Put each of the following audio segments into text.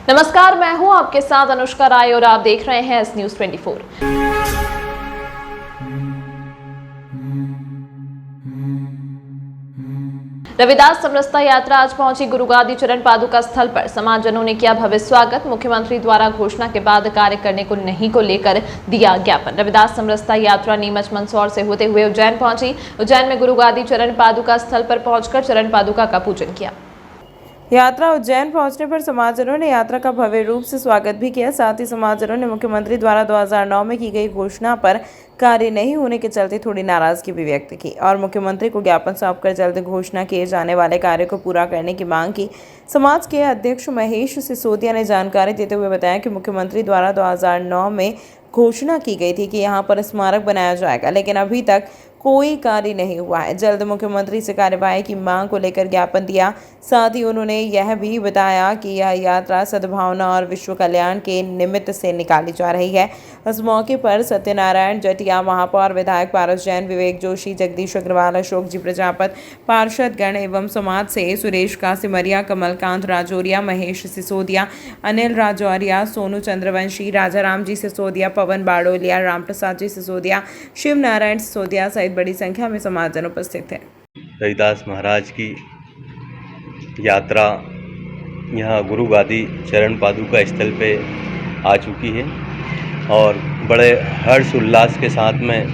नमस्कार, मैं हूं आपके साथ अनुष्का राय और आप देख रहे हैं एस न्यूज 24। रविदास समरसता यात्रा आज पहुंची गुरुगादी चरण पादुका स्थल पर। समाजजनों ने किया भव्य स्वागत। मुख्यमंत्री द्वारा घोषणा के बाद कार्य करने को नहीं को लेकर दिया ज्ञापन। रविदास समरसता यात्रा नीमच मंदसौर से होते हुए उज्जैन पहुंची। उज्जैन में गुरुगादी चरण पादुका स्थल पर पहुंचकर चरण पादुका का पूजन किया। यात्रा उज्जैन पहुंचने पर समाजजनों ने यात्रा का भव्य रूप से स्वागत भी किया। साथ ही समाजजनों ने मुख्यमंत्री द्वारा 2009 में की गई घोषणा पर कार्य नहीं होने के चलते थोड़ी नाराजगी भी व्यक्त की और मुख्यमंत्री को ज्ञापन सौंपकर जल्द घोषणा किए जाने वाले कार्य को पूरा करने की मांग की। समाज के अध्यक्ष महेश सिसोदिया ने जानकारी देते हुए बताया कि मुख्यमंत्री द्वारा 2009 में घोषणा की गई थी कि यहां पर स्मारक बनाया जाएगा, लेकिन अभी तक कोई कार्य नहीं हुआ है। जल्द मुख्यमंत्री से कार्यवाही की मांग को लेकर ज्ञापन दिया। साथ ही उन्होंने यह भी बताया कि यह यात्रा सद्भावना और विश्व कल्याण के निमित्त से निकाली जा रही है। इस मौके पर सत्यनारायण जटिया, महापौर, विधायक पारस जैन, विवेक जोशी, जगदीश अग्रवाल, अशोक जी प्रजापत, पार्षदगण एवं समाज से सुरेश कासिमरिया, कमलकांत राजौरिया, महेश सिसोदिया, अनिल राजौरिया, सोनू चंद्रवंशी, राजाराम जी सिसोदिया, पवन बाड़ोलिया, रामप्रसाद जी सिसोदिया, शिव नारायण सिसोदिया सहित बड़ी संख्या में समाजजन उपस्थित थे। रविदास महाराज की यात्रा यहाँ गुरुगादी चरण पादुका स्थल पे आ चुकी है और बड़े हर्ष उल्लास के साथ में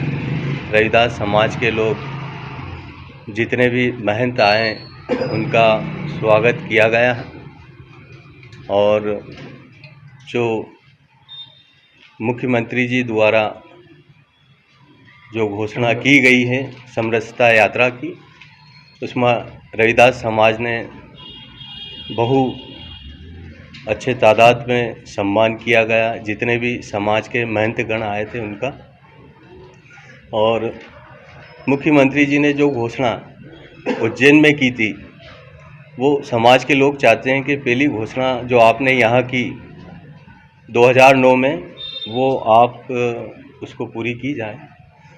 रविदास समाज के लोग जितने भी महंत आए उनका स्वागत किया गया है और जो मुख्यमंत्री जी द्वारा जो घोषणा की गई है समरसता यात्रा की, उसमें रविदास समाज ने बहु अच्छे तादाद में सम्मान किया गया। जितने भी समाज के महंतगण आए थे उनका, और मुख्यमंत्री जी ने जो घोषणा उज्जैन में की थी वो समाज के लोग चाहते हैं कि पहली घोषणा जो आपने यहाँ की 2009 में वो आप उसको पूरी की जाए,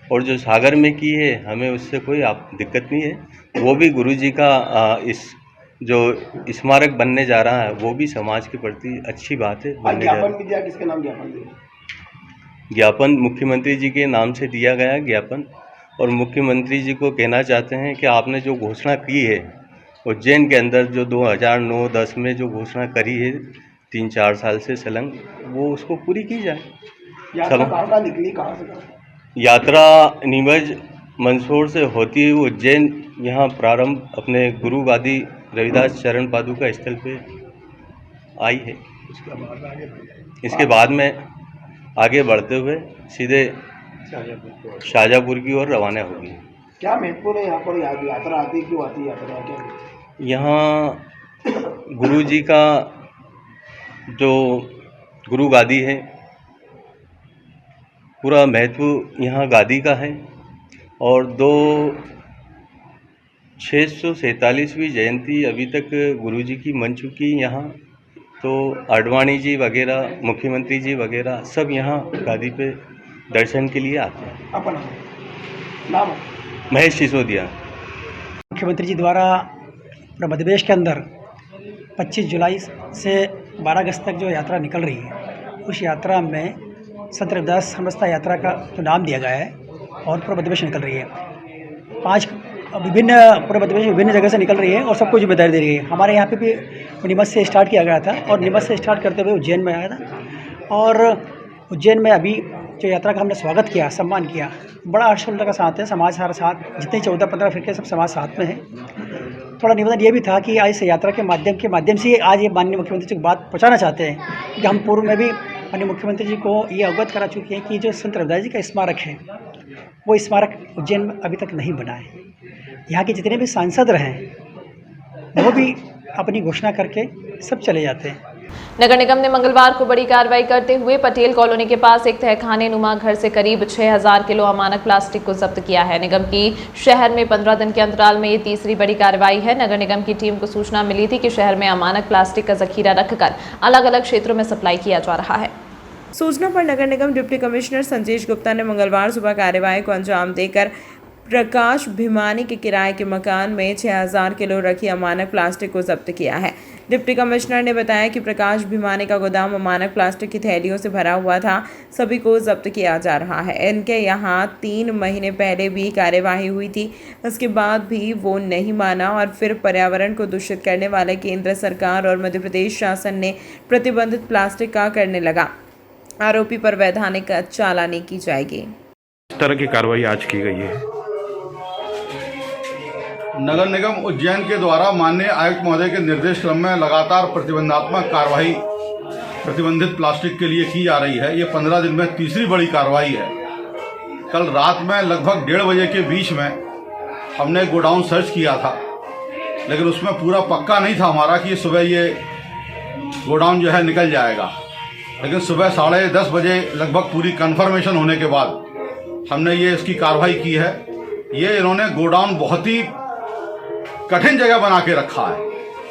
और जो सागर में की है हमें उससे कोई दिक्कत नहीं है। वो भी गुरु जी का इस जो स्मारक बनने जा रहा है वो भी समाज के प्रति अच्छी बात है। ज्ञापन भी दिया, किसके नाम ज्ञापन दिया? ज्ञापन मुख्यमंत्री जी के नाम से दिया गया ज्ञापन, और मुख्यमंत्री जी को कहना चाहते हैं कि आपने जो घोषणा की है उज्जैन के अंदर, जो 2009-10 में जो घोषणा करी है 3-4 साल से सलंग, वो उसको पूरी की जाए। यात्रा कहाँ निकली, कहाँ से? यात्रा नीमच मंदसौर से होती हुई उज्जैन यहाँ प्रारंभ अपने गुरुगादी रविदास चरण पादुका स्थल पे आई है। इसके बाद में आगे बढ़ते हुए सीधे शाहजहाँपुर की ओर रवाना होगी। क्या महत्वपूर्ण है यहाँ पर यात्रा आती, क्यों आती है यात्रा? क्या यहाँ गुरु जी का जो गुरु गादी है, पूरा महत्व यहाँ गादी का है, और 647वीं जयंती अभी तक गुरु जी की मन चुकी यहाँ। तो आडवाणी जी वगैरह, मुख्यमंत्री जी वगैरह सब यहाँ गादी पे दर्शन के लिए आते हैं। अपना नाम? महेश सिसोदिया। मुख्यमंत्री जी द्वारा पूरा मध्यप्रदेश के अंदर 25 जुलाई से 12 अगस्त तक जो यात्रा निकल रही है, उस यात्रा में संत रविदास समरसता यात्रा का जो नाम दिया गया है और पूरा मध्यप्रदेश निकल रही है। 5 पूरे मध्यप्रदेश विभिन्न जगह से निकल रही है और सबको जिम्मेदारी दे रही है। हमारे यहाँ पे भी नीमच से स्टार्ट किया गया था और नीमच से स्टार्ट करते हुए उज्जैन में आया था, और उज्जैन में अभी जो यात्रा का हमने स्वागत किया, सम्मान किया, बड़ा हर्षोल्लास का साथ है। समाज हर साथ, जितने 14-15 फिरके सब समाज साथ में है। थोड़ा निवेदन ये भी था कि आज इस यात्रा के माध्यम से आज ये माननीय मुख्यमंत्री जी को बात पहुँचाना चाहते हैं कि हम पूर्व में भी माननीय मुख्यमंत्री जी को ये अवगत करा चुके हैं कि जो संत रविदास जी का स्मारक है वो स्मारक उज्जैन में अभी तक नहीं बना है। यहाँ के जितने भी सांसद रहे वो भी अपनी घोषणा करके सब चले जाते हैं। नगर निगम ने मंगलवार को बड़ी कार्रवाई करते हुए पटेल कॉलोनी के पास एक तहखाने नुमा घर से करीब 6000 किलो अमानक प्लास्टिक को जब्त किया है। निगम की शहर में 15 दिन के अंतराल में ये तीसरी बड़ी कार्रवाई है। नगर निगम की टीम को सूचना मिली थी कि शहर में अमानक प्लास्टिक का जखीरा रखकर अलग अलग क्षेत्रों में सप्लाई किया जा रहा है। सूचना पर नगर निगम डिप्टी कमिश्नर संजेश गुप्ता ने मंगलवार सुबह कार्यवाही को अंजाम देकर प्रकाश भिमानी के किराए के मकान में 6000 किलो रखी अमानक प्लास्टिक को जब्त किया है। डिप्टी कमिश्नर ने बताया कि प्रकाश भिमानी का गोदाम अमानक प्लास्टिक की थैलियों से भरा हुआ था, सभी को जब्त किया जा रहा है। इनके यहाँ 3 महीने पहले भी कार्यवाही हुई थी, उसके बाद भी वो नहीं माना और फिर पर्यावरण को दूषित करने वाले केंद्र सरकार और मध्य प्रदेश शासन ने प्रतिबंधित प्लास्टिक का करने लगा। आरोपी पर वैधानिक चालानी की जाएगी। इस तरह की कार्रवाई आज की गई है। नगर निगम उज्जैन के द्वारा माननीय आयुक्त महोदय के निर्देश क्रम में लगातार प्रतिबंधात्मक कार्रवाई प्रतिबंधित प्लास्टिक के लिए की जा रही है। ये 15 दिन में तीसरी बड़ी कार्रवाई है। कल रात में लगभग 1:30 बजे के बीच में हमने गोडाउन सर्च किया था, लेकिन उसमें पूरा पक्का नहीं था हमारा कि सुबह ये गोडाउन जो है निकल जाएगा। लेकिन सुबह 10:30 बजे लगभग पूरी कन्फर्मेशन होने के बाद हमने ये इसकी कार्रवाई की है। ये इन्होंने गोडाउन बहुत ही कठिन जगह बना के रखा है,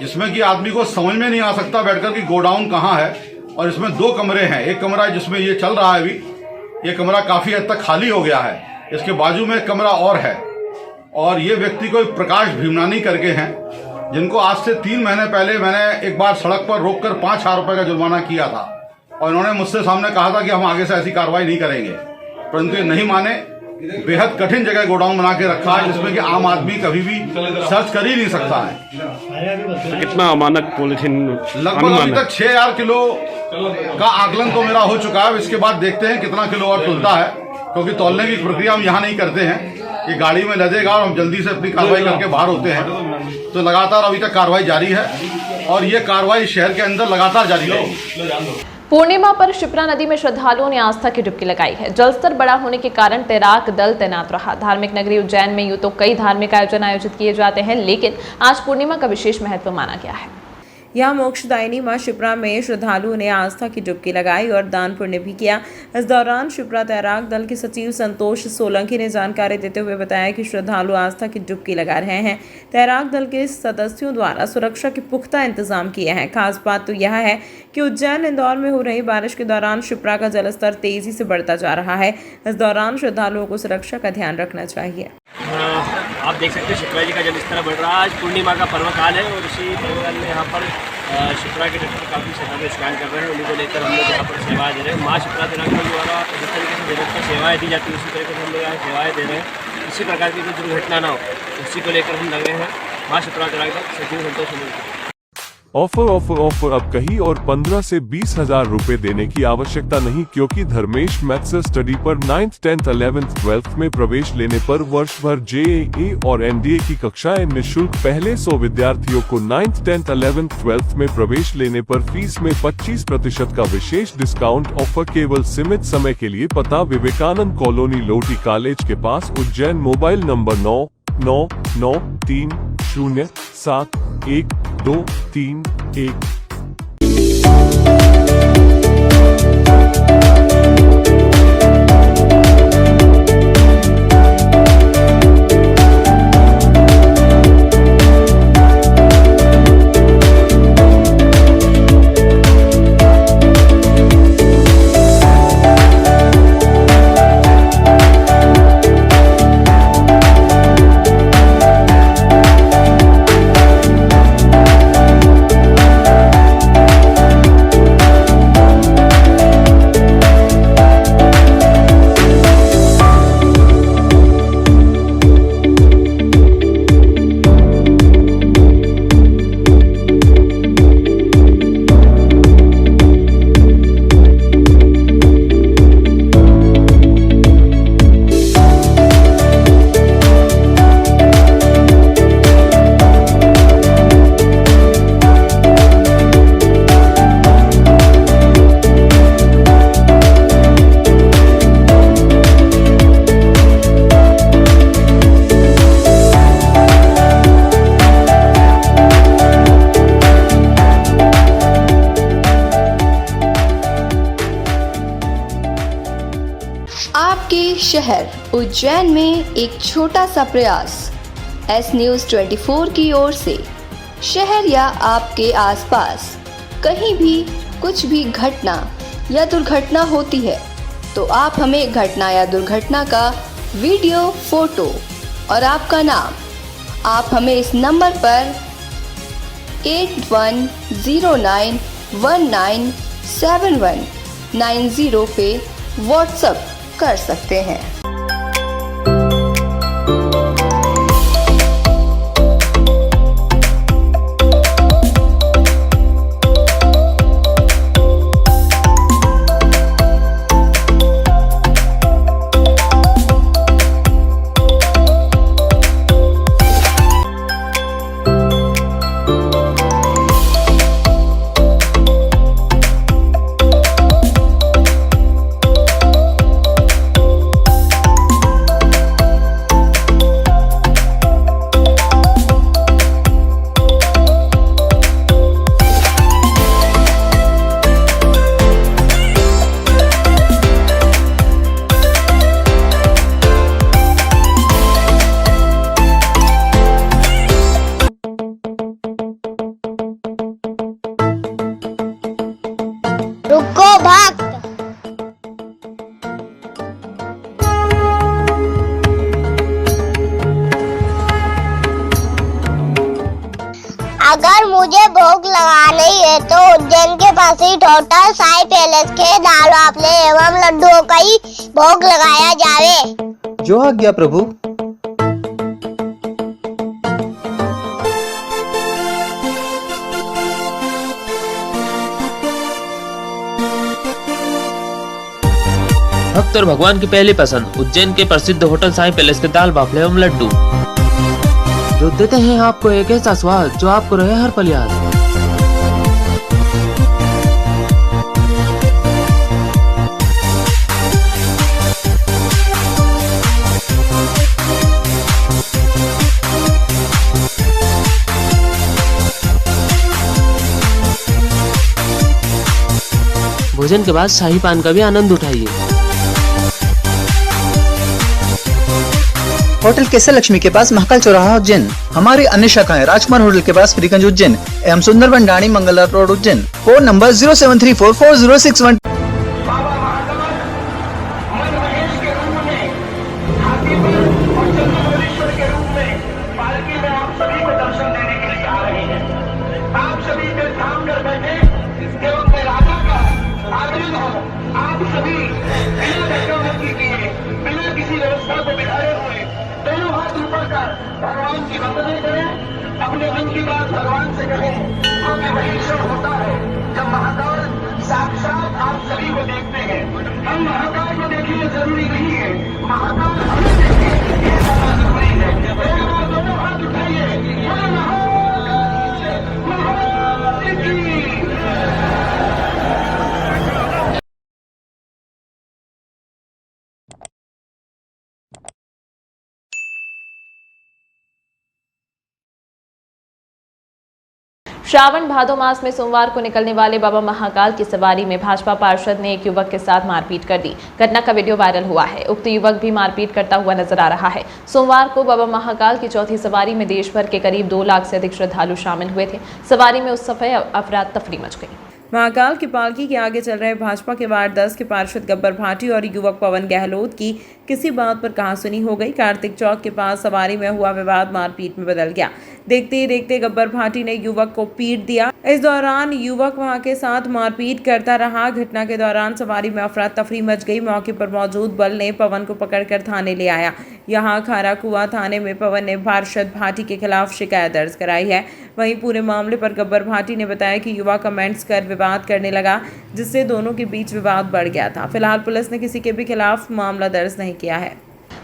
जिसमें कि आदमी को समझ में नहीं आ सकता बैठकर कि गोडाउन कहाँ है। और इसमें 2 कमरे हैं, एक कमरा जिसमें ये चल रहा है अभी, ये कमरा काफ़ी हद तक खाली हो गया है। इसके बाजू में एक कमरा और है, और ये व्यक्ति कोई प्रकाश भीमनानी करके हैं, जिनको आज से 3 महीने पहले मैंने एक बार सड़क पर रोककर 5,000 रुपये का जुर्माना किया था। और इन्होंने मुझसे सामने कहा था कि हम आगे से ऐसी कार्रवाई नहीं करेंगे, परंतु ये नहीं माने। बेहद कठिन जगह गोडाउन बना के रखा है, जिसमें कि आम आदमी कभी भी सर्च कर ही नहीं सकता है। तो कितना अमानक पॉलिथीन? लगभग अभी तक 6,000 किलो का आकलन तो मेरा हो चुका है। इसके बाद देखते हैं कितना किलो और तुलता है, क्योंकि तौलने की प्रक्रिया हम यहाँ नहीं करते हैं। ये गाड़ी में लदेगा और हम जल्दी से अपनी कार्रवाई करके बाहर होते हैं। तो लगातार अभी तक कार्रवाई जारी है, और ये कार्रवाई शहर के अंदर लगातार जारी रहेगी। पूर्णिमा पर शिप्रा नदी में श्रद्धालुओं ने आस्था की डुबकी लगाई है। जलस्तर बड़ा होने के कारण तैराक दल तैनात रहा। धार्मिक नगरी उज्जैन में यूं तो कई धार्मिक आयोजन आयोजित किए जाते हैं, लेकिन आज पूर्णिमा का विशेष महत्व माना गया है। यहाँ मोक्षदायिनी मां शिप्रा में श्रद्धालुओं ने आस्था की डुबकी लगाई और दान पुण्य भी किया। इस दौरान शिप्रा तैराक दल के सचिव संतोष सोलंकी ने जानकारी देते हुए बताया कि श्रद्धालु आस्था की डुबकी लगा रहे हैं। तैराक दल के सदस्यों द्वारा सुरक्षा के पुख्ता इंतजाम किए हैं। खास बात तो यह है कि उज्जैन इंदौर में हो रही बारिश के दौरान शिप्रा का जलस्तर तेजी से बढ़ता जा रहा है। इस दौरान श्रद्धालुओं को सुरक्षा का ध्यान रखना चाहिए। आप देख सकते हैं शिप्रा जी का जलस्तर बढ़ रहा है। आज पूर्णिमा का पर्व काल है, और इसी पर्व में यहाँ पर शिप्रा के डॉक्टर काफ़ी श्रद्धालु स्नान कर रहे हैं। उन्हीं को लेकर हम लोग यहाँ पर सेवाएं दे रहे हैं। माँ शिप्रा तैराक द्वारा जिस तरीके से जगत को सेवाएँ दी जाती है, उसी तरीके से हम लोग यहाँ सेवाएँ दे रहे हैं। इसी प्रकार की कोई दुर्घटना ना हो, उसी को लेकर हम लगे हैं। माँ शिप्रा तैराक सचिव संतोष सोलंकी। ऑफर अब कहीं और 15 से 20 हजार रुपए देने की आवश्यकता नहीं, क्योंकि धर्मेश मैथ्स स्टडी पर 9th, 10th, 11th, 12th में प्रवेश लेने पर वर्ष भर JEE और NDA की कक्षाएं निःशुल्क। पहले 100 विद्यार्थियों को 9th, 10th, 11th, 12th में प्रवेश लेने पर फीस में 25% का विशेष डिस्काउंट ऑफर केवल सीमित समय के लिए। पता विवेकानंद कॉलोनी, लोटी कॉलेज के पास, उज्जैन। Mobile number 9993071231। आपके शहर उज्जैन में एक छोटा सा प्रयास एस न्यूज़ 24 की ओर से। शहर या आपके आसपास कहीं भी कुछ भी घटना या दुर्घटना होती है तो आप हमें घटना या दुर्घटना का वीडियो, फोटो और आपका नाम आप हमें इस नंबर पर 8109197190 पे व्हाट्सएप कर सकते हैं। रुको भक्त। अगर मुझे भोग लगाना ही है तो उज्जैन के पास ही टोटल साई पैलेस के दाल वाफले एवं लड्डुओं का ही भोग लगाया जावे। जो आज्ञा प्रभु। भक्त और भगवान की पहली पसंद उज्जैन के प्रसिद्ध होटल साई पैलेस के दाल बाफले एवं लड्डू, जो देते हैं आपको एक ऐसा स्वाद जो आपको रहे हर पल याद। भोजन के बाद शाही पान का भी आनंद उठाइए। होटल केसर लक्ष्मी के पास महाकाल चौराहा उज्जैन। हमारी अन्य शाखाएं राजकुमार होटल के पास फ्रीगंज उज्जैन एवं Sundarban Dani Mangla road Ujjain. Phone number 073440661। भगवान की वंदना करें, अपने मन की बात भगवान से कहें, क्योंकि वही क्षण होता है जब महाकाल साक्षात आप सभी को देखते हैं। हम महाकाल को देखिए जरूरी नहीं है, महाकाल हमें देखे ये ज्यादा जरूरी है। एक बार दोनों हाथ उठाइए, बोले महाकाल की। श्रावण भादो मास में सोमवार को निकलने वाले बाबा महाकाल की सवारी में भाजपा पार्षद ने एक युवक के साथ मारपीट कर दी। घटना का वीडियो वायरल हुआ है। उक्त युवक भी मारपीट करता हुआ नजर आ रहा है। सोमवार को बाबा महाकाल की चौथी सवारी में देश भर के करीब 2 लाख से अधिक श्रद्धालु शामिल हुए थे। सवारी में उस समय अफरा तफरी मच गई। महाकाल की पालकी के आगे चल रहे भाजपा के वार्ड 10 के पार्षद गब्बर भाटी और युवक पवन गहलोत की किसी बात पर कहासुनी हो गई। कार्तिक चौक के पास सवारी में हुआ विवाद मारपीट में बदल गया। देखते ही देखते गब्बर भाटी ने युवक को पीट दिया। इस दौरान युवक वहां के साथ मारपीट करता रहा। घटना के दौरान सवारी में अफरा तफरी मच गई। मौके पर मौजूद बल ने पवन को पकड़कर थाने ले आया। यहां खारा कुआं थाने में पवन ने पार्षद भाटी के खिलाफ शिकायत दर्ज कराई है। वहीं पूरे मामले पर गब्बर भाटी ने बताया कि युवा कमेंट्स कर विवाद करने लगा, जिससे दोनों के बीच विवाद बढ़ गया था। फिलहाल पुलिस ने किसी के भी खिलाफ मामला दर्ज नहीं किया है।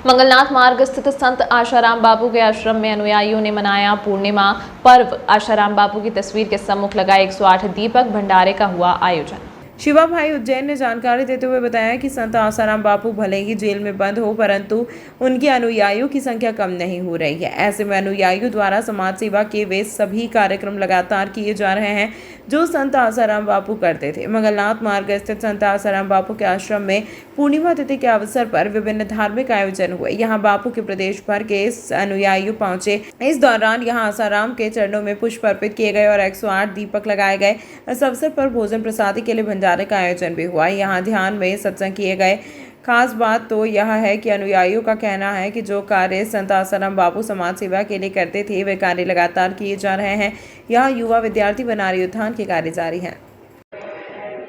मंगलनाथ मार्ग स्थित संत आशाराम बापू के आश्रम में अनुयायियों ने मनाया पूर्णिमा पर्व। आशाराम बापू की तस्वीर के सम्मुख लगाए 108 दीपक भंडारे का हुआ आयोजन। शिवा भाई उज्जैन ने जानकारी देते हुए बताया कि संत आसाराम बापू भले ही जेल में बंद हो, परंतु उनके अनुयायियों की संख्या कम नहीं हो रही है। ऐसे में अनुयायियों द्वारा समाज सेवा के वे सभी कार्यक्रम लगातार किए जा रहे हैं जो संत आसाराम बापू करते थे। मंगलनाथ मार्ग स्थित संत आसाराम बापू के आश्रम में पूर्णिमा तिथि के अवसर पर विभिन्न धार्मिक आयोजन हुए। यहाँ बापू के प्रदेश भर के अनुयायी पहुंचे। इस दौरान यहाँ आसाराम के चरणों में पुष्प अर्पित किए गए और 108 दीपक लगाए गए। इस अवसर पर भोजन प्रसादी के लिए भंडारे का आयोजन भी हुआ। यहाँ ध्यान में सत्संग किए गए। खास बात तो यह है कि अनुयायियों का कहना है कि जो कार्य संत आसाराम बापू समाज सेवा के लिए करते थे वे कार्य लगातार किए जा रहे हैं। यहाँ युवा विद्यार्थी व नारी उत्थान के कार्य जारी हैं।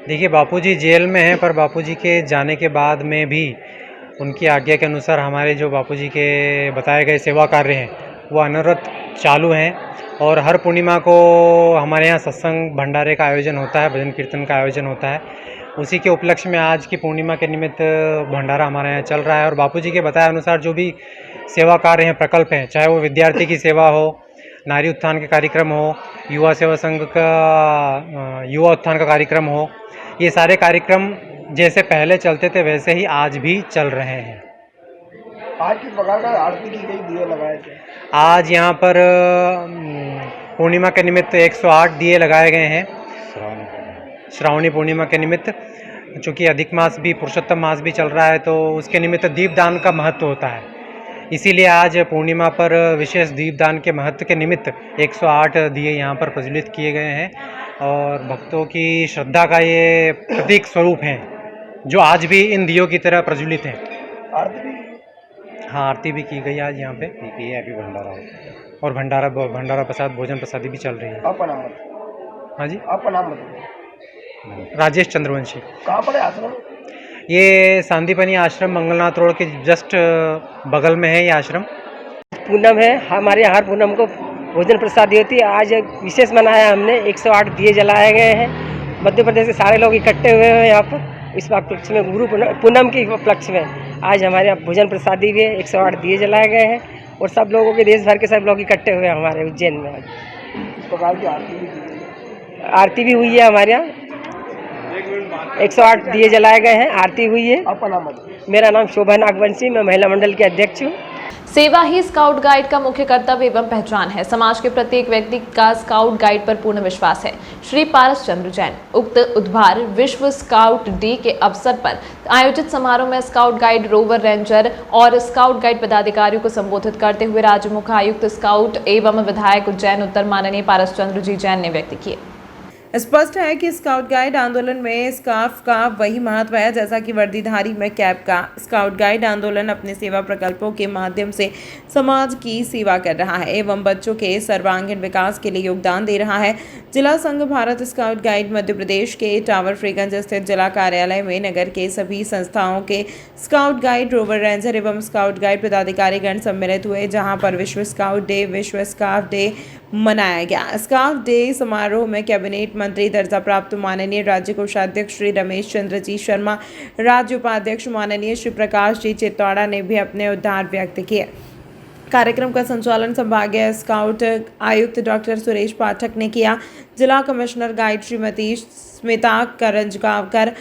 देखिए, बापूजी जेल में हैं, पर बापूजी के जाने के बाद में भी उनकी आज्ञा के अनुसार हमारे जो बापूजी के बताए गए सेवा कार्य हैं वो अनवरत चालू हैं। और हर पूर्णिमा को हमारे यहाँ सत्संग भंडारे का आयोजन होता है, भजन कीर्तन का आयोजन होता है। उसी के उपलक्ष्य में आज की पूर्णिमा के निमित्त भंडारा हमारे यहाँ चल रहा है। और बापूजी के बताए अनुसार जो भी सेवा कार्य हैं, प्रकल्प हैं, चाहे वो विद्यार्थी की सेवा हो, नारी उत्थान के कार्यक्रम हो, युवा सेवा संघ का युवा उत्थान का कार्यक्रम हो, ये सारे कार्यक्रम जैसे पहले चलते थे वैसे ही आज भी चल रहे हैं। आज किस प्रकार का आरती की गई, दिए लगाए थे? आज यहाँ पर पूर्णिमा के निमित्त 108 दिए लगाए गए हैं। श्रावणी पूर्णिमा के निमित्त, चूँकि अधिक मास भी, पुरुषोत्तम मास भी चल रहा है, तो उसके निमित्त दीपदान का महत्व होता है। इसीलिए आज पूर्णिमा पर विशेष दीपदान के महत्व के निमित्त 108 दिए यहाँ पर प्रज्वलित किए गए हैं। और भक्तों की श्रद्धा का ये प्रतीक स्वरूप हैं, जो आज भी इन दियों की तरह प्रज्वलित हैं। आरती भी? हाँ, आरती भी की गई आज यहाँ पे। अभी भंडारा और भंडारा प्रसाद, भोजन प्रसादी भी चल रही है। आपका नाम? हाँ जी, आपका नाम बताइए। राजेश चंद्रवंशी। कहाँ पर है आश्रम? ये सांदीपनी आश्रम मंगलनाथ रोड के जस्ट बगल में है ये आश्रम। पूनम है, हमारे यहाँ हर पूनम को भोजन प्रसादी होती है। आज विशेष मनाया हमने, 108 दिए जलाए गए हैं। मध्य प्रदेश के सारे लोग इकट्ठे हुए हैं यहाँ पर इस उपलक्ष्य में, गुरु पूनम के उपलक्ष्य में आज हमारे यहाँ भोजन प्रसादी भी है, 108 दिए जलाए गए हैं। और सब लोगों के, देश भर के सब लोग इकट्ठे हुए हैं हमारे उज्जैन में। आज इस प्रकार की आरती भी हुई है हमारे यहाँ, 108 दिए जलाए गए हैं, आरती हुई है। आपका नाम बताइए। मेरा नाम शोभा नागवंशी, मैं महिला मंडल के अध्यक्ष हूँ। सेवा ही स्काउट गाइड का मुख्य कर्तव्य एवं पहचान है। समाज के प्रत्येक व्यक्ति का स्काउट गाइड पर पूर्ण विश्वास है। श्री पारस चंद्र जैन उक्त उद्भार विश्व स्काउट डे के अवसर पर आयोजित समारोह में स्काउट गाइड, रोवर रेंजर और स्काउट गाइड पदाधिकारियों को संबोधित करते हुए राज्य मुख्य आयुक्त स्काउट एवं विधायक उज्जैन उत्तर माननीय पारस चंद्र जी जैन ने व्यक्त किए। स्पष्ट है कि स्काउट गाइड आंदोलन में स्कार्फ का वही महत्व है जैसा कि वर्दीधारी में कैप का। स्काउट गाइड आंदोलन अपने सेवा प्रकल्पों के माध्यम से समाज की सेवा कर रहा है एवं बच्चों के सर्वांगीण विकास के लिए योगदान दे रहा है। जिला संघ भारत स्काउट गाइड मध्य प्रदेश के टावर फ्रीगंज स्थित जिला कार्यालय में नगर के सभी संस्थाओं के स्काउट गाइड, रोवर रेंजर एवं स्काउट गाइड पदाधिकारीगण सम्मिलित हुए, जहां पर विश्व स्काउट डे, विश्व स्कार्फ डे मनाया गया। स्कार्फ डे समारोह में कैबिनेट मंत्री दर्जा प्राप्त माननीय राज्य कोषाध्यक्ष श्री रमेश चंद्र जी शर्मा, राज्य उपाध्यक्ष माननीय श्री प्रकाश जी चित्तौड़ा ने भी अपने उद्गार व्यक्त किए। कार्यक्रम का संचालन संभागीय स्काउट आयुक्त डॉक्टर सुरेश पाठक ने किया। जिला कमिश्नर गाइड श्रीमती स्मिता करंजगावकर,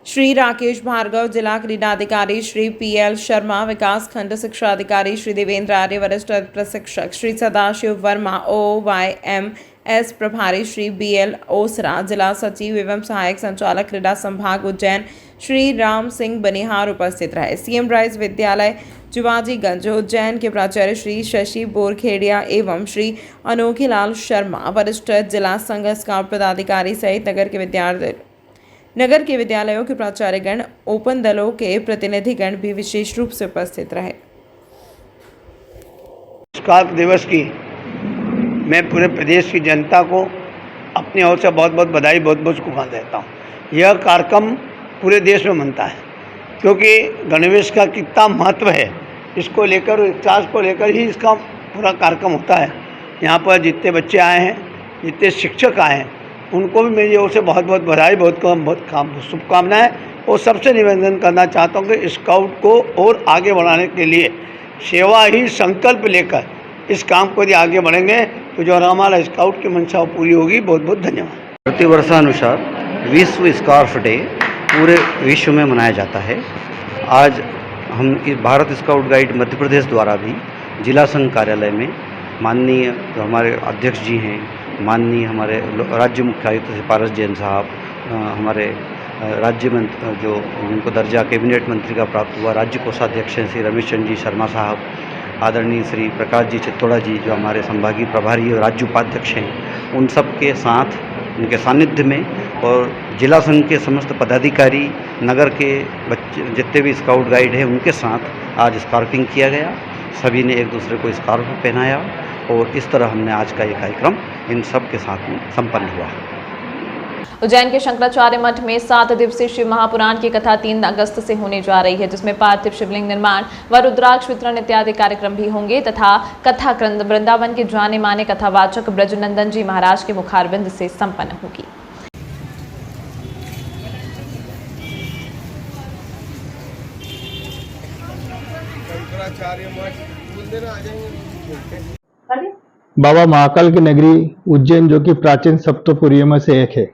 श्री राकेश भार्गव, जिला क्रीडाधिकारी श्री PL शर्मा, विकास खंड शिक्षा अधिकारी श्री देवेंद्र आर्य, वरिष्ठ प्रशिक्षक श्री सदाशिव वर्मा, OYMS प्रभारी श्री BL ओसरा, जिला सचिव एवं सहायक संचालक क्रीडा संभाग उज्जैन श्री राम सिंह बनिहार उपस्थित रहे। CM राइज विद्यालय जुवाजीगंज उज्जैन के प्राचार्य श्री शशि बोरखेड़िया एवं श्री अनोखीलाल शर्मा, वरिष्ठ जिला संघ स्काउट पदाधिकारी सहित नगर के विद्यालयों के प्राचार्यगण, ओपन दलों के प्रतिनिधिगण भी विशेष रूप से उपस्थित रहे। स्काउट दिवस की मैं पूरे प्रदेश की जनता को अपनी ओर से बहुत बहुत बधाई, बहुत बहुत शुभकामनाएं देता हूँ। यह कार्यक्रम पूरे देश में मनता है क्योंकि गणवेश का कितना महत्व है, इसको लेकर, इतिहास को लेकर ही इसका पूरा कार्यक्रम होता है। यहाँ पर जितने बच्चे आए हैं, जितने शिक्षक आए हैं, उनको भी मेरी ओर से बहुत बहुत बधाई, बहुत शुभकामनाएं। और सबसे निवेदन करना चाहता हूँ कि स्काउट को और आगे बढ़ाने के लिए सेवा ही संकल्प लेकर इस काम को यदि आगे बढ़ेंगे तो जो हमारा स्काउट की मंशा पूरी होगी। बहुत बहुत धन्यवाद। प्रतिवर्षानुसार विश्व स्कार्फ डे पूरे विश्व में मनाया जाता है। आज हम इस भारत स्काउट गाइड मध्य प्रदेश द्वारा भी जिला संघ कार्यालय में माननीय जो हमारे अध्यक्ष जी हैं, माननीय हमारे राज्य मुख्य आयुक्त श्री पारस जैन साहब, हमारे राज्य मंत्री जो उनको दर्जा कैबिनेट मंत्री का प्राप्त हुआ, राज्य कोषाध्यक्ष हैं श्री रमेश चंद्र जी शर्मा साहब, आदरणीय श्री प्रकाश जी चित्तौड़ा जी जो हमारे संभागीय प्रभारी और राज्य उपाध्यक्ष हैं, उन सब के साथ, उनके सानिध्य में और जिला संघ के समस्त पदाधिकारी, नगर के बच्चे जितने भी स्काउट गाइड हैं उनके साथ आज स्कार्पिंग किया गया। सभी ने एक दूसरे को स्कार्फ पहनाया और इस तरह हमने आज का ये कार्यक्रम इन सब के साथ में संपन्न हुआ। उज्जैन के शंकराचार्य मठ में 7 दिवसीय शिव महापुराण की कथा 3 अगस्त से होने जा रही है, जिसमें पार्थिव शिवलिंग निर्माण व रुद्राक्ष वितरण इत्यादि कार्यक्रम भी होंगे तथा कथा वृंदावन के जाने माने कथावाचक ब्रजनंदन जी महाराज के मुखारबिंद से संपन्न होगी। बाबा महाकाल की नगरी उज्जैन, जो कि प्राचीन सप्तपुरियों में से एक है।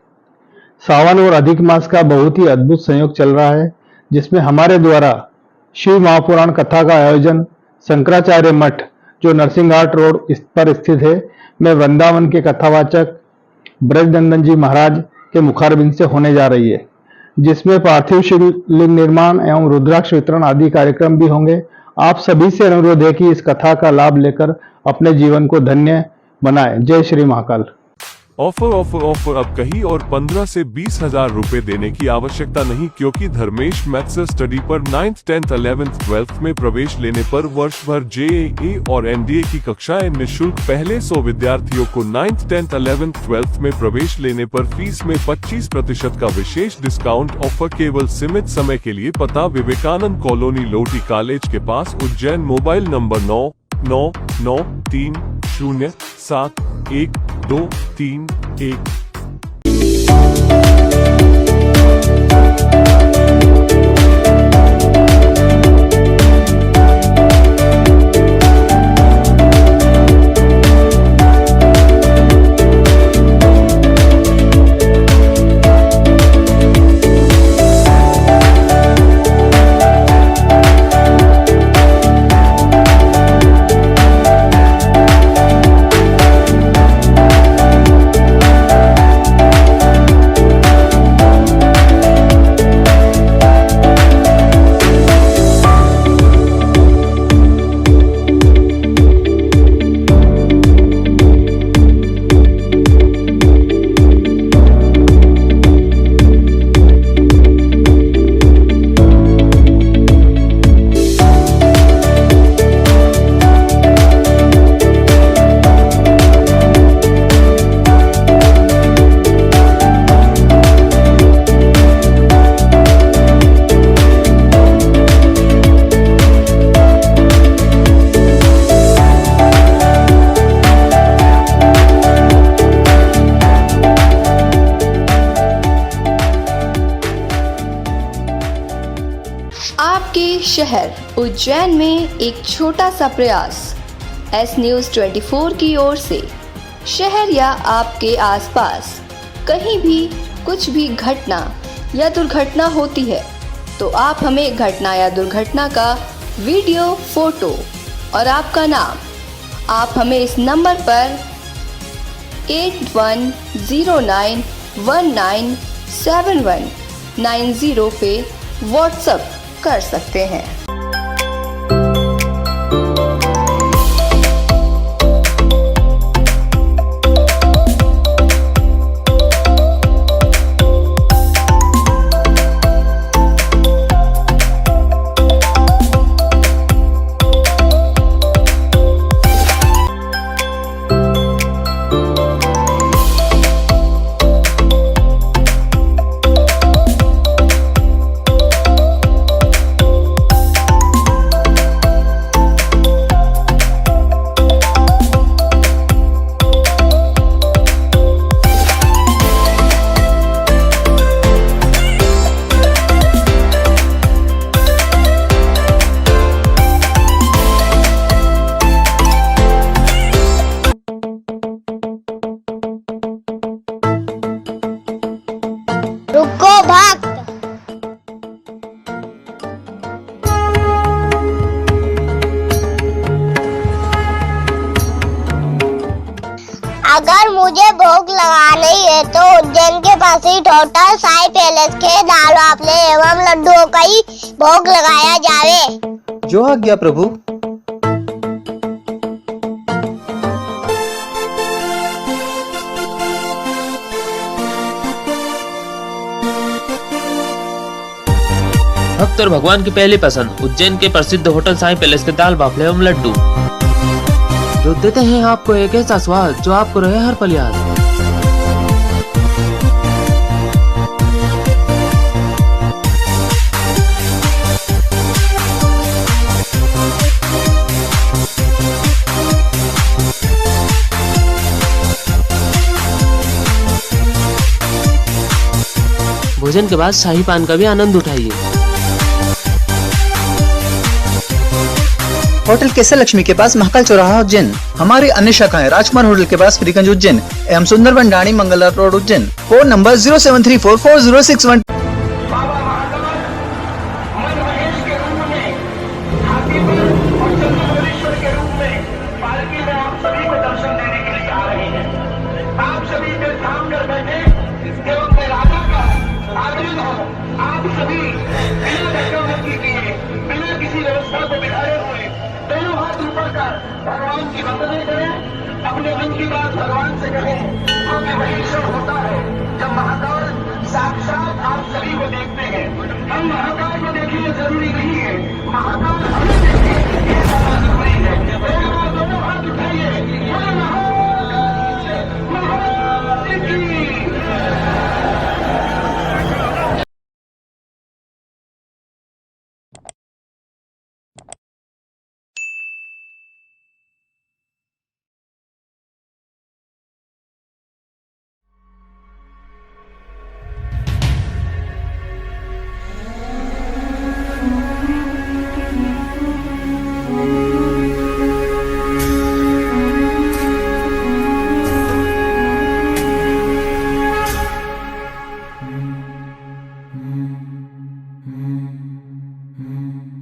सावन और अधिक मास का बहुत ही अद्भुत संयोग चल रहा है, जिसमें हमारे द्वारा शिव महापुराण कथा का आयोजन शंकराचार्य मठ, जो नरसिंहघाट रोड पर स्थित है, में वृंदावन के कथावाचक ब्रजनंदन जी महाराज के मुखारबिंद से होने जा रही है, जिसमें पार्थिव शिवलिंग निर्माण एवं रुद्राक्ष वितरण आदि कार्यक्रम भी होंगे। आप सभी से अनुरोध है कि इस कथा का लाभ लेकर अपने जीवन को धन्य बनाएं। जय Shri Mahakal. Offer offer offer अब कहीं और 15 से 20 हजार रुपए देने की आवश्यकता नहीं, क्योंकि धर्मेश मैथ्स स्टडी पर 9th 10th 11th 12th में प्रवेश लेने पर वर्ष भर JEE और NDA की कक्षाएं निःशुल्क। पहले 100 विद्यार्थियों को 9th 10th 11th 12th में प्रवेश लेने पर फीस में 25% का विशेष डिस्काउंट ऑफर केवल सीमित समय के लिए। पता विवेकानंद कॉलोनी, लोटी कॉलेज के पास, उज्जैन। Mobile number 9993071231। आपके शहर उज्जैन में एक छोटा सा प्रयास एस न्यूज़ 24 की ओर से। शहर या आपके आसपास कहीं भी कुछ भी घटना या दुर्घटना होती है तो आप हमें घटना या दुर्घटना का वीडियो, फोटो और आपका नाम आप हमें इस नंबर पर 8109197190 पे व्हाट्सएप कर सकते हैं। रुको भक्त। अगर मुझे भोग लगानी है तो उज्जैन के पास ही टोटल साई पैलेस के दाल बाफले एवं लड्डुओं का ही भोग लगाया जावे। जो आज्ञा प्रभु। और भगवान की पहली पसंद उज्जैन के प्रसिद्ध होटल साईं पैलेस के दाल बाफले एवं लड्डू, जो देते हैं आपको एक ऐसा स्वाद जो आपको रहे हर पल याद। भोजन के बाद शाही पान का भी आनंद उठाइए। होटल केसर लक्ष्मी के पास महाकाल चौराहा उज्जैन। हमारी अन्य शाखाएं राजकुमार होटल के पास फ्रीगंज उज्जैन एवं Sundarban Dani Mangla road Ujjain. Phone number 073440661। आप सभी बिना धक्का-मुक्की किए, बिना किसी व्यवस्था को बिगाड़े हुए दोनों हाथ ऊपर कर भगवान की वंदना करें, अपने मन की बात भगवान से कहें, क्योंकि वही क्षण होता है जब महाकाल साक्षात आप सभी को देखते हैं। हम महाकाल को देखिए जरूरी नहीं है, महाकाल